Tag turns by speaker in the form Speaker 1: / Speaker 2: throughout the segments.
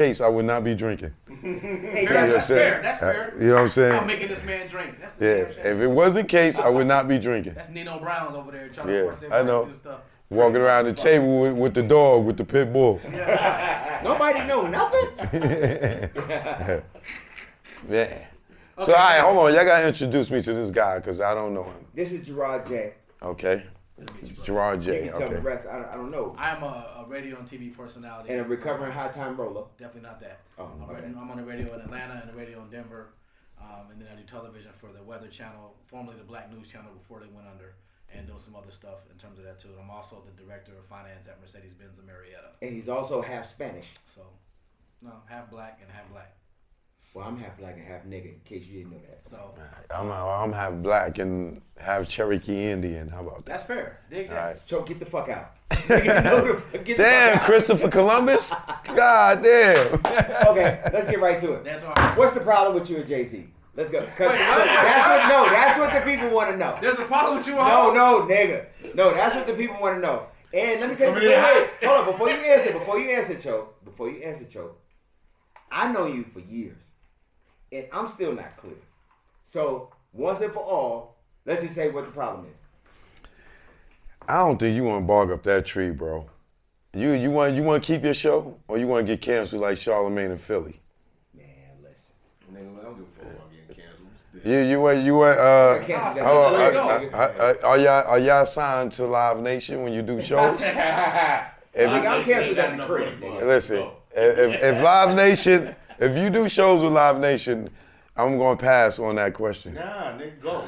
Speaker 1: case, I would not be drinking.
Speaker 2: Hey, that's fair. That's fair.
Speaker 1: You know what I'm saying?
Speaker 2: I'm making this man drink. That's
Speaker 1: If it wasn't the case, I would not be drinking.
Speaker 2: That's Nino Brown over there trying to force
Speaker 1: I know.
Speaker 2: do stuff.
Speaker 1: Walking around the table with the dog, with the pit bull.
Speaker 3: Nobody know nothing.
Speaker 1: Yeah. So, all right, hold on. Y'all got to introduce me to this guy because I don't know him.
Speaker 3: This is Gerard J.
Speaker 1: Okay. Gerard J.
Speaker 3: You can tell me the rest. I don't know.
Speaker 2: I am a radio and TV personality.
Speaker 3: And a recovering high time roller.
Speaker 2: Definitely not that.
Speaker 3: Oh,
Speaker 2: I'm on the radio in Atlanta and the radio in Denver. And then I do television for the Weather Channel, formerly the Black News Channel before they went under, and doing some other stuff in terms of that too. I'm also the director of finance at Mercedes-Benz of Marietta.
Speaker 3: And he's also half Spanish.
Speaker 2: So, no, half black and half black.
Speaker 3: Well, I'm half black and half nigga, in case you didn't know that.
Speaker 2: So
Speaker 1: I'm half black and half Cherokee Indian. How about that?
Speaker 2: that's fair. Dig that.
Speaker 1: All right.
Speaker 3: So get the fuck out.
Speaker 1: Damn, Christopher Columbus? God damn.
Speaker 3: Okay, let's get right to it.
Speaker 2: That's all right.
Speaker 3: What's the problem with you and JC? Let's go. That's what the people want to know.
Speaker 2: There's a problem with you.
Speaker 3: No, nigga. No, that's what the people want to know. And let me tell you, hold on, before you answer, Cho, I know you for years, and I'm still not clear. So once and for all, let's just say what the problem is.
Speaker 1: I don't think you want to bark up that tree, bro. You want to keep your show, or you want to get canceled like Charlamagne in Philly?
Speaker 3: Man, listen.
Speaker 4: Nigga, I don't give a fuck about getting canceled.
Speaker 1: Are y'all signed to Live Nation when you do shows?
Speaker 3: I'm canceled at the crib.
Speaker 1: Listen, if Live Nation, if you do shows with Live Nation, I'm gonna pass on that question.
Speaker 4: Nah, nigga, go.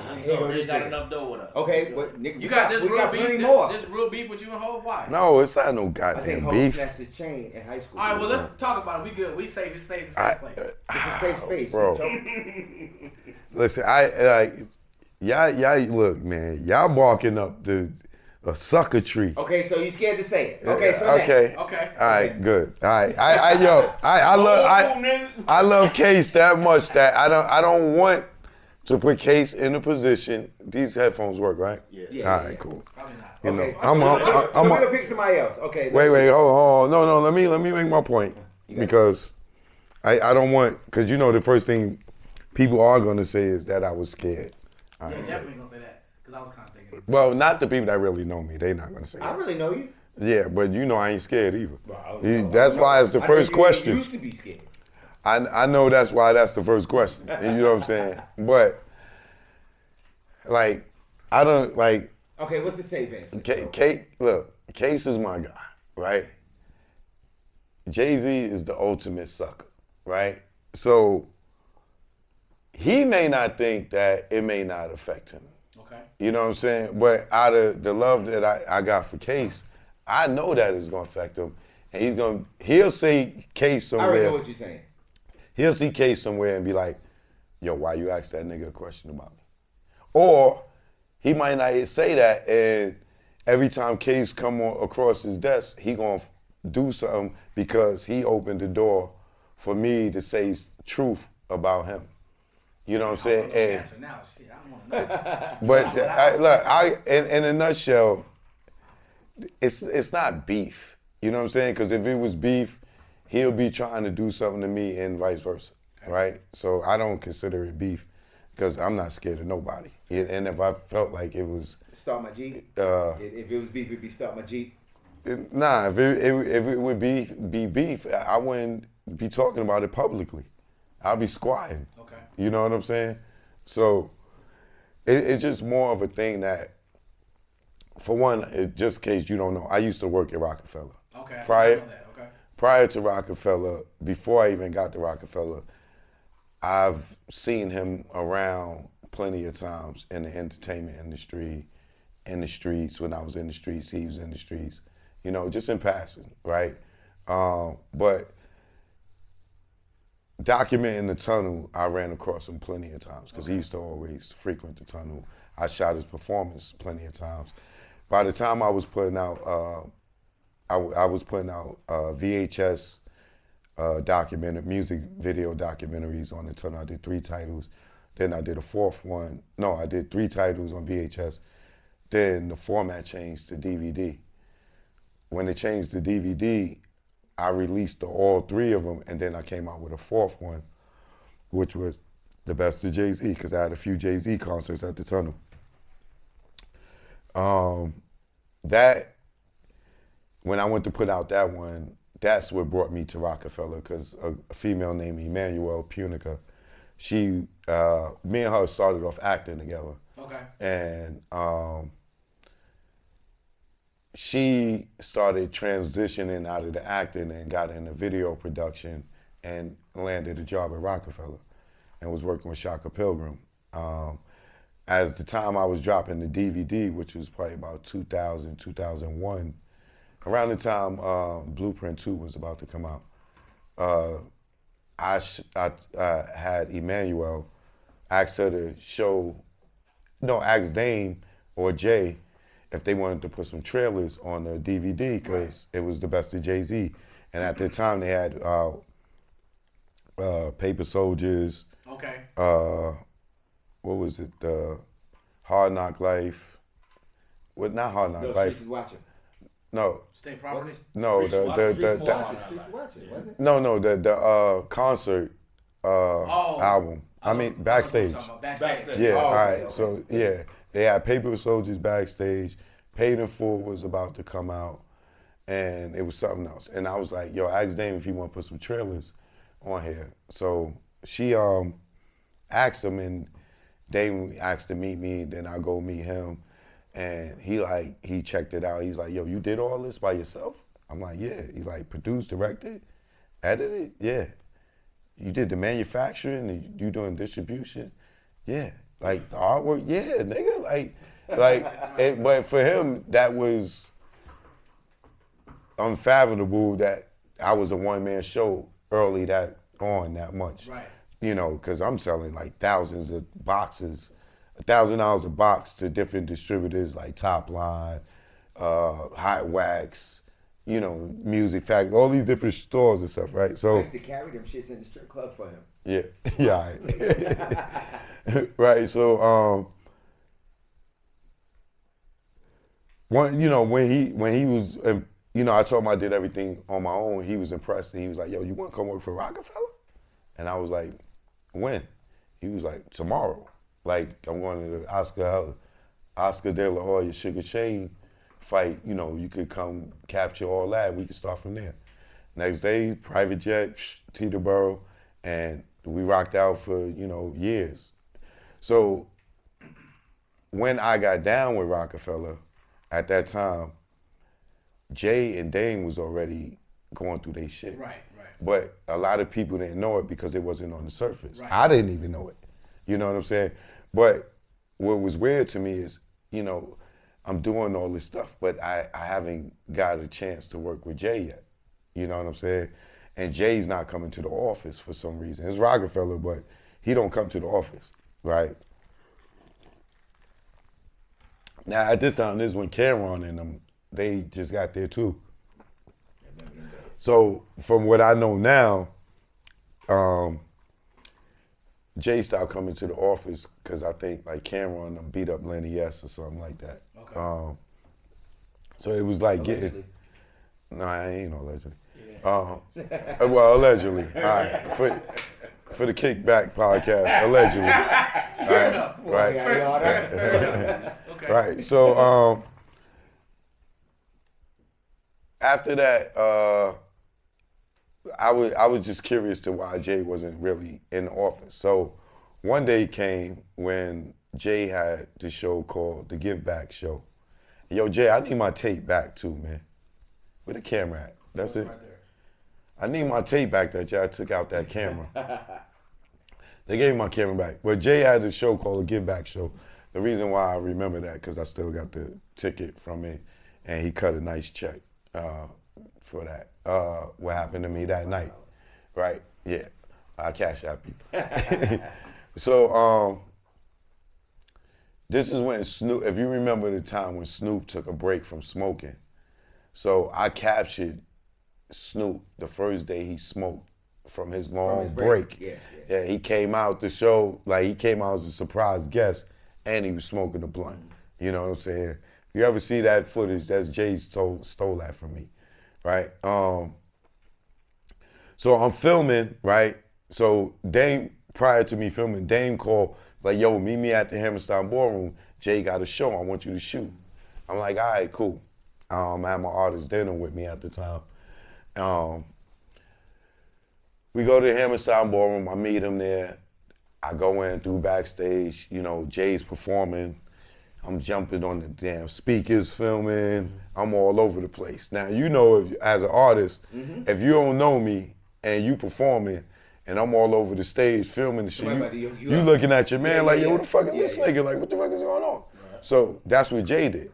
Speaker 4: They got enough dough with us.
Speaker 3: Okay, but nigga,
Speaker 2: You got this real beef. This real beef with you and Hov. Why?
Speaker 1: No, it's not no
Speaker 3: I think
Speaker 1: goddamn
Speaker 3: Hope
Speaker 1: beef.
Speaker 3: snatched his chain in high school.
Speaker 2: All right, well let's talk about it. We good. We safe. It's safe. It's a safe place.
Speaker 3: It's a safe space,
Speaker 1: bro.
Speaker 3: Cho.
Speaker 1: Listen, y'all look, man. Y'all barking up a sucker tree.
Speaker 3: Okay, so you scared to say it. Okay, so
Speaker 1: okay.
Speaker 2: Okay.
Speaker 1: All right, good. All right, I love Case that much that I don't want to put Case in a position. These headphones work, right?
Speaker 3: Yeah.
Speaker 1: All right, cool.
Speaker 2: Probably not.
Speaker 1: You know,
Speaker 3: Okay.
Speaker 1: I'm
Speaker 3: gonna pick somebody else. Okay.
Speaker 1: Wait, hold on. No, let me make my point because I don't want, because you know the first thing people are gonna say is that I was scared.
Speaker 2: Yeah, definitely gonna say that because I was kind of thinking.
Speaker 1: Well, not the people that really know me. They're not gonna say
Speaker 3: I
Speaker 1: that.
Speaker 3: really know you.
Speaker 1: Yeah, but you know I ain't scared either.
Speaker 3: Well,
Speaker 1: That's why it's the first question.
Speaker 3: You used to be scared.
Speaker 1: I know that's why that's the first question. You know what I'm saying? But like, I don't like.
Speaker 3: Okay, what's the safe answer?
Speaker 1: Look, Case is my guy, right? Jay-Z is the ultimate sucker, right? So he may not think that it may not affect him.
Speaker 2: Okay.
Speaker 1: You know what I'm saying? But out of the love that I got for Case, I know that it's gonna affect him. And he'll see Case somewhere.
Speaker 3: I already know what you're saying.
Speaker 1: He'll see Case somewhere and be like, yo, why you ask that nigga a question about me? Or he might not say that, and every time Case come across his desk, he gonna do something because he opened the door for me to say truth about him. You know what I'm saying?
Speaker 2: Answer now, shit. I don't want to know.
Speaker 1: But in a nutshell, it's not beef. You know what I'm saying? Because if it was beef, he'll be trying to do something to me and vice versa, right? So I don't consider it beef because I'm not scared of nobody. And if I felt like it was...
Speaker 3: Start my Jeep? If it was beef, it'd be start my Jeep?
Speaker 1: Nah, if it would be beef, I wouldn't be talking about it publicly. I'll be squatting.
Speaker 2: Okay.
Speaker 1: You know what I'm saying? So it's just more of a thing that, for one, just in case you don't know, I used to work at Roc-A-Fella.
Speaker 2: Okay. I know that. Okay.
Speaker 1: Prior to Roc-A-Fella, before I even got to Roc-A-Fella, I've seen him around plenty of times in the entertainment industry, in the streets. When I was in the streets, he was in the streets. You know, just in passing, right? But documenting the tunnel, I ran across him plenty of times because he used to always frequent the tunnel. I shot his performance plenty of times. By the time I was putting out, I was putting out VHS music video documentaries on the tunnel. I did 3 titles. Then I did a 4th one. No, I did 3 titles on VHS. Then the format changed to DVD. When it changed to DVD, I released all 3 of them, and then I came out with a 4th one, which was the best of Jay-Z, because I had a few Jay-Z concerts at the Tunnel. That, when I went to put out that one, that's what brought me to Roc-A-Fella, because a female named Emmanuel Punica, me and her started off acting together.
Speaker 2: Okay.
Speaker 1: And she started transitioning out of the acting and got into video production and landed a job at Roc-A-Fella and was working with Shaka Pilgrim. As the time I was dropping the DVD, which was probably about 2000, 2001, around the time Blueprint 2 was about to come out, I had Emmanuel ask her to ask Dame or Jay if they wanted to put some trailers on the DVD, because it was the best of Jay-Z. And at the time they had Paper Soldiers.
Speaker 2: Okay.
Speaker 1: What was it? Hard Knock Life. What? Not Hard Knock Life.
Speaker 3: Streets watching.
Speaker 1: No.
Speaker 2: State Property.
Speaker 1: No.
Speaker 3: Streets watching, wasn't it?
Speaker 1: No. The concert album. I mean Backstage.
Speaker 2: Backstage.
Speaker 1: Yeah. All right.
Speaker 3: Okay.
Speaker 1: So yeah, they had Paper Soldiers Backstage. Paid in Full was about to come out, and it was something else. And I was like, yo, ask Dame if he want to put some trailers on here. So she asked him, and Dame asked to meet me. Then I go meet him, and he checked it out. He's like, yo, you did all this by yourself? I'm like, yeah. He's like, produced, directed, edited? Yeah. You did the manufacturing, and you doing distribution? Yeah. Like the artwork? Yeah, nigga. But for him, that was unfathomable that I was a one-man show early that much.
Speaker 2: Right.
Speaker 1: You know, because I'm selling like thousands of boxes, $1,000 a box to different distributors like Top Line, Hot Wax, you know, Music Factory, all these different stores and stuff, right? So
Speaker 3: I used to carry them shits in the strip club for him.
Speaker 1: yeah, yeah, right. Right. So when he was, I told him I did everything on my own. He was impressed, and he was like, "Yo, you want to come work for Roc-A-Fella?" And I was like, "When?" He was like, "Tomorrow." Like, I'm going to the Oscar De La Hoya Sugar Shane fight. You know, you could come capture all that. We could start from there. Next day, private jet, Teterboro, and we rocked out for, years. So when I got down with Roc-A-Fella, at that time, Jay and Dame was already going through their shit.
Speaker 2: Right.
Speaker 1: But a lot of people didn't know it because it wasn't on the surface.
Speaker 2: Right.
Speaker 1: I didn't even know it. You know what I'm saying? But what was weird to me is, I'm doing all this stuff, but I haven't got a chance to work with Jay yet. You know what I'm saying? And Jay's not coming to the office for some reason. It's Roc-A-Fella, but he don't come to the office, right? Now, at this time, this is when Cameron and them, they just got there too. So from what I know now, Jay stopped coming to the office because I think like Cameron beat up Lenny S or something like that.
Speaker 2: Okay.
Speaker 1: So it was like
Speaker 3: Allegedly.
Speaker 1: No, I ain't no allegedly. Well, allegedly. All right. For the Kickback podcast, allegedly.
Speaker 2: Fair enough.
Speaker 1: Right.
Speaker 2: Fair enough. Okay.
Speaker 1: Right. So after that, I was just curious to why Jay wasn't really in the office. So one day came when Jay had the show called the Kickback Show. Yo, Jay, I need my tape back too, man. Where the camera at? That's it?
Speaker 2: Right there.
Speaker 1: I need my tape back that y'all took out that camera. They gave me my camera back. But Jay had a show called the Kickback Show. The reason why I remember that, because I still got the ticket from it, and he cut a nice check for that. What happened to me that night, right? Yeah, I cash app you. So this is when Snoop, if you remember the time when Snoop took a break from smoking. So I captured Snoop the first day he smoked from his long break. Yeah, he came out the show, like he came out as a surprise guest, and he was smoking a blunt. You know what I'm saying? If you ever see that footage, that's Jay stole that from me, right? So I'm filming, right? So Dame, prior to me filming, Dame called, like, yo, meet me at the Hammerstein Ballroom. Jay got a show, I want you to shoot. I'm like, all right, cool. I had my artist dinner with me at the time. We go to the Hammerstein Ballroom, I meet him there. I go in through backstage, you know, Jay's performing. I'm jumping on the damn speakers, filming. I'm all over the place. Now, you know, as an artist, if you don't know me and you performing and I'm all over the stage filming the shit, you looking at your man like, yo, who the fuck is this nigga? Like, what the fuck is going on? Right. So that's what Jay did.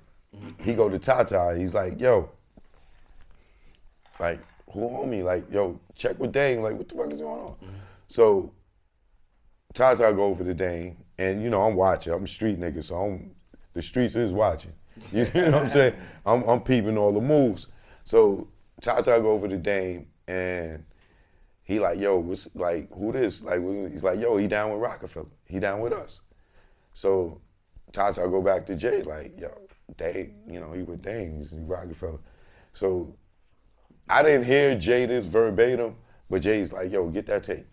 Speaker 1: He go to Tata, he's like, yo, like, who on me? Like, yo, check with Dame, like, what the fuck is going on? So Tata go over to Dame, and you know, I'm watching, I'm a street nigga, so the streets is watching. You know what I'm saying? I'm peeping all the moves. So Tata go over to Dame, and he like, yo, what's, like, who this? Like, he's like, yo, he down with Roc-A-Fella. He down with us. So Tata go back to Jay, like, yo, Dame, you know, he with Dame, he's Roc-A-Fella. So I didn't hear Jay this verbatim, but Jay's like, yo, get that tape.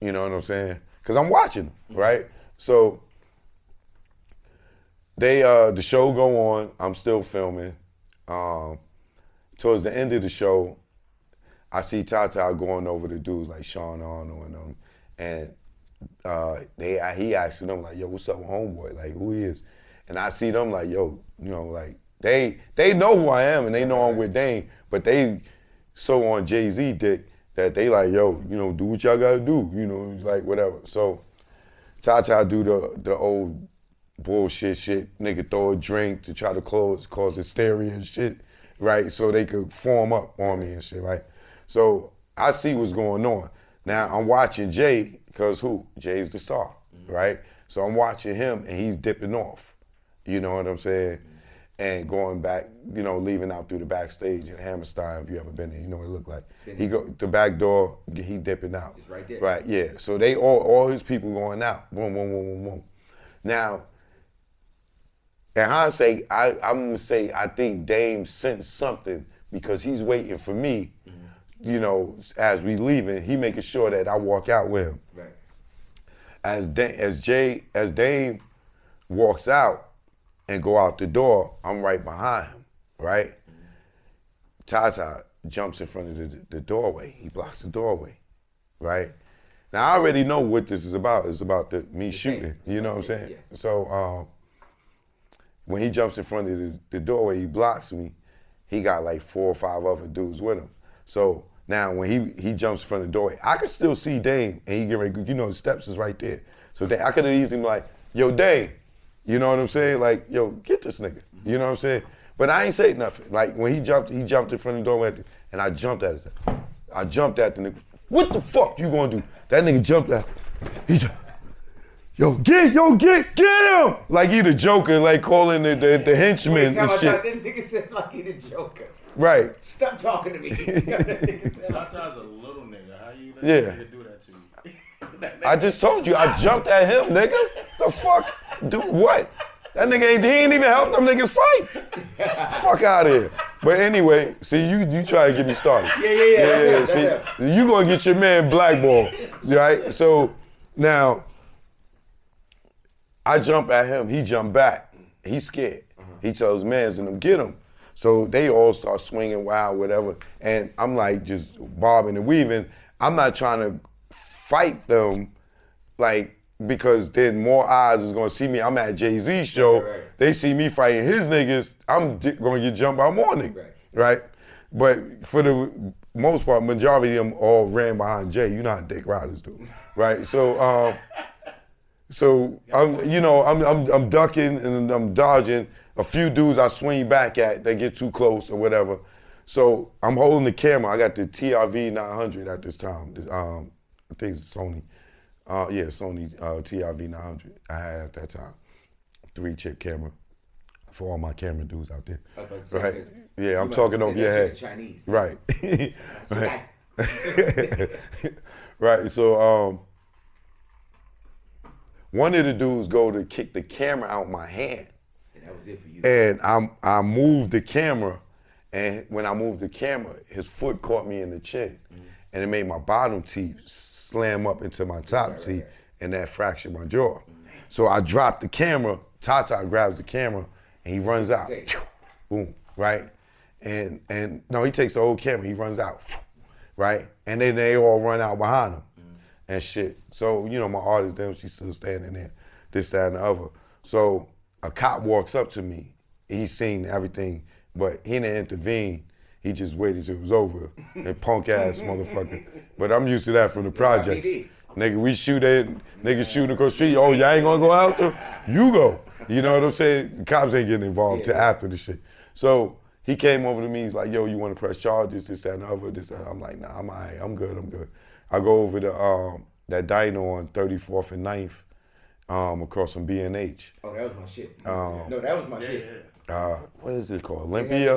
Speaker 1: You know what I'm saying? Because I'm watching him, right? So the show go on, I'm still filming. Towards the end of the show, I see Tata going over the dudes like Sean Arnold and them, and he asking them like, yo, what's up with homeboy? Like, who he is? And I see them like, yo, you know, like, they know who I am and they know I'm with Dame, but they so on Jay-Z dick that they like, yo, you know, do what y'all gotta do, you know, like whatever. So Tata do the old bullshit shit, nigga throw a drink to try to cause hysteria and shit, right? So they could form up on me and shit, right? So I see what's going on. Now I'm watching Jay, because who? Jay's the star, right? So I'm watching him and he's dipping off, you know what I'm saying? And going back, you know, leaving out through the backstage at Hammerstein, if you ever been there, you know what it looked like. He go the back door, he dipping out.
Speaker 3: It's right there.
Speaker 1: Right, yeah. So they all his people going out. Boom, boom, boom, boom, boom. Now, in hindsight, I'm gonna say I think Dame sensed something because he's waiting for me, you know, as we leaving, he making sure that I walk out with him.
Speaker 3: Right.
Speaker 1: As Dame walks out and go out the door, I'm right behind him, right? Tata jumps in front of the doorway. He blocks the doorway, right? Now, I already know what this is about. It's about me shooting, you know what I'm saying?
Speaker 3: Yeah.
Speaker 1: So when he jumps in front of the doorway, he blocks me. He got like 4 or 5 other dudes with him. So now when he jumps in front of the doorway, I can still see Dame, and he get ready, you know, the steps is right there. So I could have easily been like, yo, Dame, you know what I'm saying? Like, yo, get this nigga, you know what I'm saying? But I ain't say nothing. Like when he jumped in front of the doorway, and I jumped at it. I jumped at the nigga. What the fuck you gonna do? That nigga jumped at, get him! Like he the Joker, like calling the henchman and shit.
Speaker 3: This nigga said like he the Joker.
Speaker 1: Right.
Speaker 3: Stop talking to me.
Speaker 4: Sometimes a little nigga, how you let nigga do that to you?
Speaker 1: I just told you, I jumped at him, nigga. The fuck? Do what? That nigga he ain't even help them niggas fight. Fuck out of here. But anyway, see, you try to get me started.
Speaker 3: Yeah.
Speaker 1: See, you gonna get your man blackballed, right? So now, I jump at him, he jump back. He's scared. He tells mans and them, get him. So they all start swinging wild, whatever. And I'm like just bobbing and weaving. I'm not trying to fight them, like, because then more eyes is gonna see me. I'm at Jay-Z's show. Right. They see me fighting his niggas. I'm gonna get jumped by more niggas, right? But for the most part, majority of them all ran behind Jay. You know how dick riders do, right? So I'm ducking and I'm dodging. A few dudes I swing back at, they get too close or whatever. So I'm holding the camera. I got the TRV 900 at this time. I think it's Sony. Sony TRV 900 I had at that time. 3-chip camera for all my camera dudes out there. Right? Yeah, I'm talking over your head.
Speaker 3: Chinese.
Speaker 1: Right. Right. So one of the dudes go to kick the camera out my hand.
Speaker 3: And that was it for you.
Speaker 1: And I moved the camera, and when I moved the camera, his foot caught me in the chin. and it made my bottom teeth slam up into my top teeth, and that fractured my jaw. So I dropped the camera. Tata grabs the camera, and he runs out. Boom, right? And no, he takes the whole camera. He runs out, right? And then they all run out behind him and shit. So my artist, them, she's still standing there, this, that, and the other. So a cop walks up to me. He's seen everything, but he didn't intervene. He just waited till it was over. That punk ass motherfucker. But I'm used to that from the projects. Nigga, we shoot at niggas shooting across the street. Oh, y'all ain't gonna go out there? You go. You know what I'm saying? The cops ain't getting involved till after the shit. So he came over to me. He's like, yo, you want to press charges? This, that, and the other. This, that. I'm like, nah, I'm all right. I'm good. I go over to that diner on 34th and 9th, across from B&H.
Speaker 3: Oh, that was my shit. No, that was my shit.
Speaker 1: What is it called? Olympia?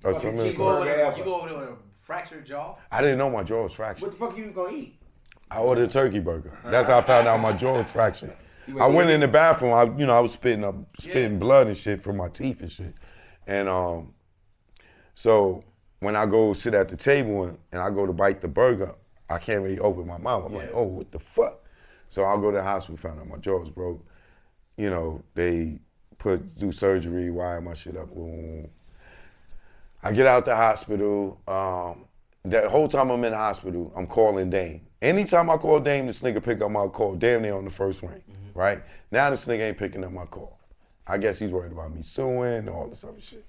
Speaker 1: Or something.
Speaker 2: You go over there with a fractured jaw?
Speaker 1: I didn't know my jaw was fractured.
Speaker 3: What the fuck you gonna eat?
Speaker 1: I ordered a turkey burger. That's how I found out my jaw was fractured. I went in the bathroom. I was spitting blood and shit from my teeth and shit. And so when I go sit at the table and I go to bite the burger, I can't really open my mouth. I'm like, oh, what the fuck? So I'll go to the hospital, found out my jaw was broke. They do surgery, wire my shit up. Boom. I get out the hospital. That whole time I'm in the hospital, I'm calling Dame. Anytime I call Dame, this nigga pick up my call. Damn near on the first ring, right? Now this nigga ain't picking up my call. I guess he's worried about me suing and all this other shit,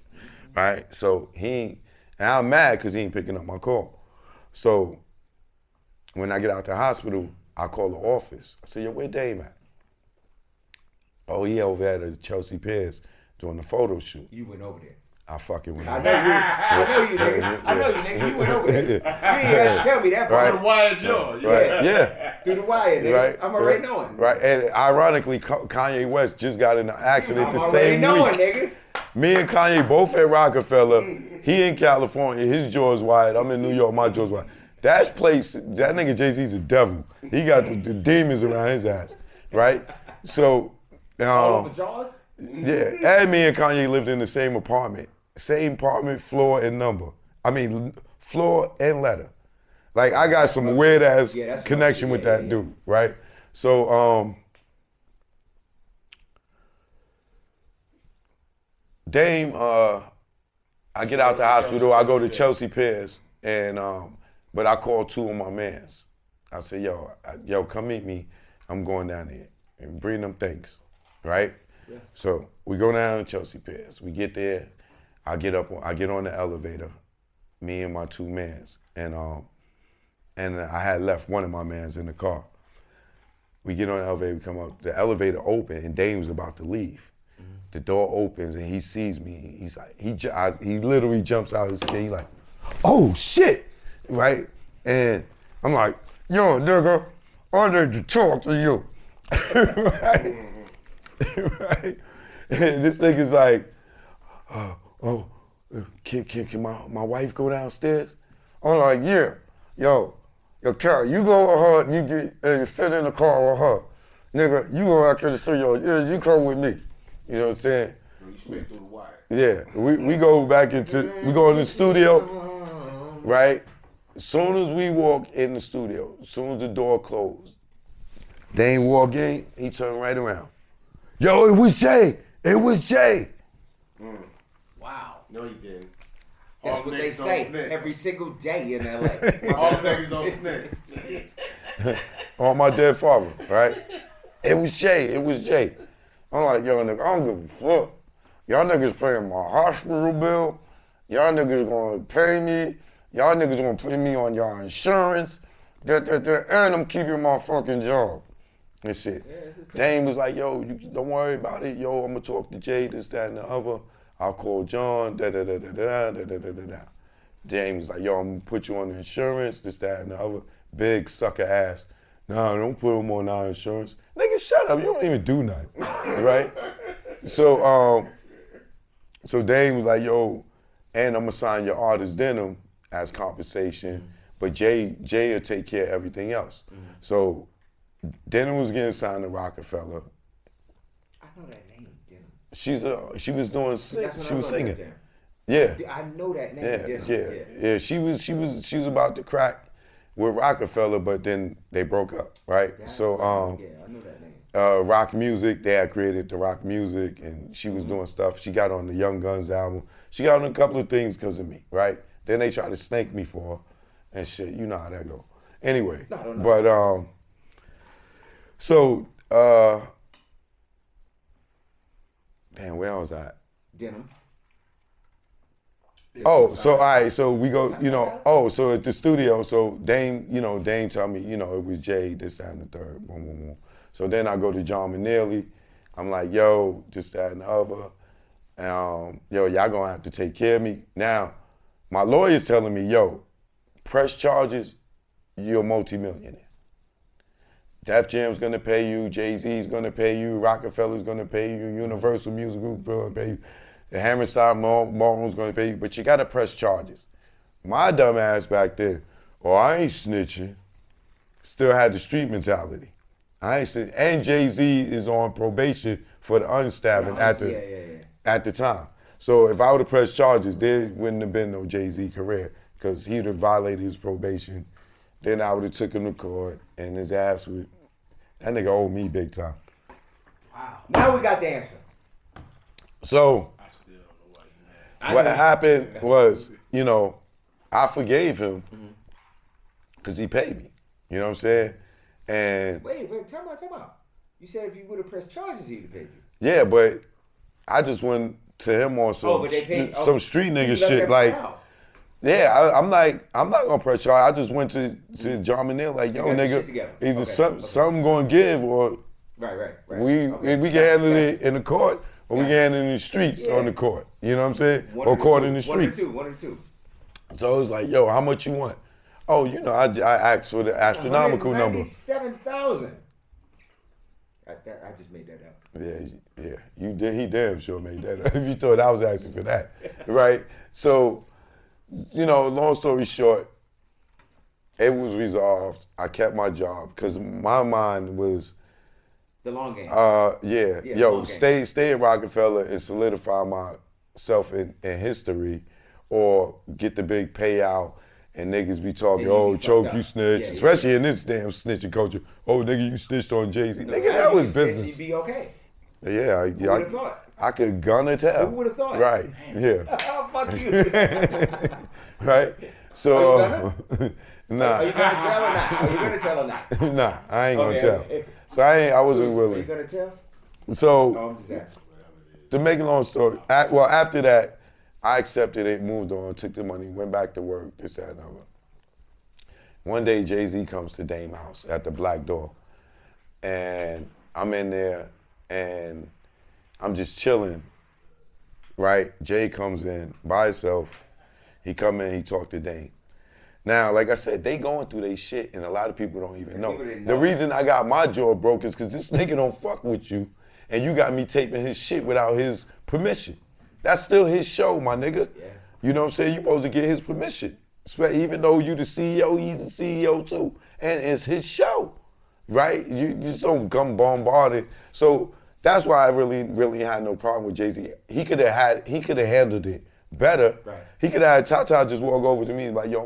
Speaker 1: right? So and I'm mad because he ain't picking up my call. So when I get out the hospital, I call the office. I say, yo, where Dame at? Oh, he over there at Chelsea Piers doing the photo shoot.
Speaker 3: You went over there.
Speaker 1: I fucking went
Speaker 3: I
Speaker 1: over there.
Speaker 3: know you, nigga. You went over there. You ain't had to tell me that, bro.
Speaker 4: Right. The wire jaw.
Speaker 1: Right. Yeah.
Speaker 3: Through the wire, nigga.
Speaker 1: Right.
Speaker 3: I'm already knowing.
Speaker 1: Right. And ironically, Kanye West just got in an accident
Speaker 3: I'm
Speaker 1: the
Speaker 3: already
Speaker 1: same
Speaker 3: knowing,
Speaker 1: week.
Speaker 3: nigga.
Speaker 1: Me and Kanye both at Roc-A-Fella. He in California. His jaw's wired. I'm in New York. My jaw's wired. That nigga Jay-Z's a devil. He got the demons around his ass. Right? So.
Speaker 3: All over jaws?
Speaker 1: Yeah. And me and Kanye lived in the same apartment. Same apartment, floor and number. I mean, floor and letter. Like, I got some weird ass connection with that dude, right? So, Dame, I get out the hospital, I go to Chelsea Piers, and but I call two of my mans. I say, yo, come meet me. I'm going down there and bring them things, right? Yeah. So we go down to Chelsea Piers. We get there. I get on the elevator, me and my two mans, and I had left one of my mans in the car. We get on the elevator, we come up, the elevator open, and Dame's about to leave. Mm-hmm. The door opens, and he sees me. He's like, he literally jumps out of his skin. He's like, oh shit, right? And I'm like, yo, nigga, I need to talk to you, right? Right? And this nigga's like, oh, can my wife go downstairs? I'm like, yeah. Yo, Carol, you go with her, you sit in the car with her. Nigga, you go out to the studio, you come with me. You know what I'm saying?
Speaker 4: You straight through the wire.
Speaker 1: Yeah, we go we go in the studio, right? As soon as we walk in the studio, as soon as the door closed, Dane walk in, he turned right around. Yo, it was Jay.
Speaker 2: Wow.
Speaker 4: No, he didn't.
Speaker 3: That's
Speaker 4: All
Speaker 3: what they say every single day in LA.
Speaker 4: All niggas on snitch.
Speaker 1: On my dead father, right? It was Jay. I'm like, yo, nigga, I don't give a fuck. Y'all niggas paying my hospital bill. Y'all niggas gonna pay me. Y'all niggas gonna put me on y'all insurance. And I'm keeping my fucking job. And shit. Yeah, Dame was like, yo, you don't worry about it. Yo, I'm gonna talk to Jay, this, that, and the other. I'll call John, da-da-da-da-da-da-da-da-da. Dame was like, yo, I'm gonna put you on the insurance, this, that, and the other. Big sucker ass. Nah, don't put him on our insurance. Nigga, shut up. You don't even do nothing, right? So Dame was like, yo, and I'm gonna sign your artist denim as compensation, but Jay will take care of everything else. Mm-hmm. So denim was getting signed to Roc-A-Fella.
Speaker 3: I know that name, denim.
Speaker 1: She was doing she was singing.
Speaker 3: Yeah. I know that name.
Speaker 1: Yeah. She was about to crack. with Roc-A-Fella, but then they broke up, right? So
Speaker 3: yeah, I knew that name.
Speaker 1: Rock Music, they had created the Rock Music, and she was doing stuff. She got on the Young Guns album. She got on a couple of things because of me, right? Then they tried to snake me for her and shit. You know how that go. Anyway, but so damn, where was I?
Speaker 3: Denim.
Speaker 1: Oh, so all right, so we go, so at the studio, so Dame told me, it was Jay, this, that, and the third, boom, boom, boom. So then I go to John Manili. I'm like, yo, this, that, and the other. Yo, y'all gonna have to take care of me. Now, my lawyer's telling me, yo, press charges, you're a multimillionaire. Def Jam's gonna pay you, Jay-Z's gonna pay you, Roc-A-Fella's gonna pay you, Universal Music Group gonna pay you, the Hammerstein Ballroom's gonna pay you, but you gotta press charges. My dumb ass back then, I ain't snitching. Still had the street mentality. I ain't snitching. And Jay-Z is on probation for the unstabbing at the time. So if I would have pressed charges, there wouldn't have been no Jay-Z career because he would have violated his probation. Then I would have took him to court and his ass would, that nigga owed me big time.
Speaker 3: Wow. Now we got the answer.
Speaker 1: So
Speaker 4: I still don't know why you mad.
Speaker 1: what happened was, I forgave him because he paid me. You know what I'm saying? And
Speaker 3: wait, time out. You said if you would have pressed charges, he'd have paid you.
Speaker 1: Yeah, but I just went to him on some street nigga shit. Like, I'm not gonna press charge. I just went to John Manil like, yo, nigga, either something gonna give or
Speaker 3: right.
Speaker 1: We can handle it in the court or we can handle it in the streets on the court. You know what I'm saying? Or court in the streets.
Speaker 3: One or two.
Speaker 1: So it was like, yo, how much you want? Oh, I asked for the astronomical number.
Speaker 3: 97,000. I just made that up.
Speaker 1: Yeah, you did. He damn sure made that up. If you thought I was asking for that, right? So, long story short, it was resolved. I kept my job because my mind was
Speaker 3: the long game.
Speaker 1: Stay at Roc-A-Fella and solidify myself in history, or get the big payout. And niggas be talking, choke, you snitch. Especially in this damn snitching culture. Oh, nigga, you snitched on Jay-Z. Nigga, that was business.
Speaker 3: You'd be okay.
Speaker 1: Yeah,
Speaker 3: Who would have thought?
Speaker 1: I could gonna tell.
Speaker 3: Who would have thought?
Speaker 1: Right, yeah.
Speaker 3: Oh, fuck you.
Speaker 1: Right? So, nah.
Speaker 3: Are you gonna tell or not? Are you gonna tell or not?
Speaker 1: Nah, I ain't gonna tell. So I wasn't willing.
Speaker 3: Are you gonna tell?
Speaker 1: So,
Speaker 3: I'm just asking.
Speaker 1: to make a long story, after that, I accepted it, moved on, took the money, went back to work, this, that, and other. One day, Jay-Z comes to Dame's house at the Black Door. And I'm in there, and I'm just chilling, right? Jay comes in by himself. He come in, he talk to Dame. Now, like I said, they going through their shit, and a lot of people don't even know. The reason I got my jaw broke is because this nigga don't fuck with you, and you got me taping his shit without his permission. That's still his show, my nigga. Yeah. You know what I'm saying? You supposed to get his permission. Even though you the CEO, he's the CEO too. And it's his show, right? You just don't come bombard it. So that's why I really had no problem with Jay-Z. He could have handled it better. Right. He could have had Tata just walk over to me and be like, yo,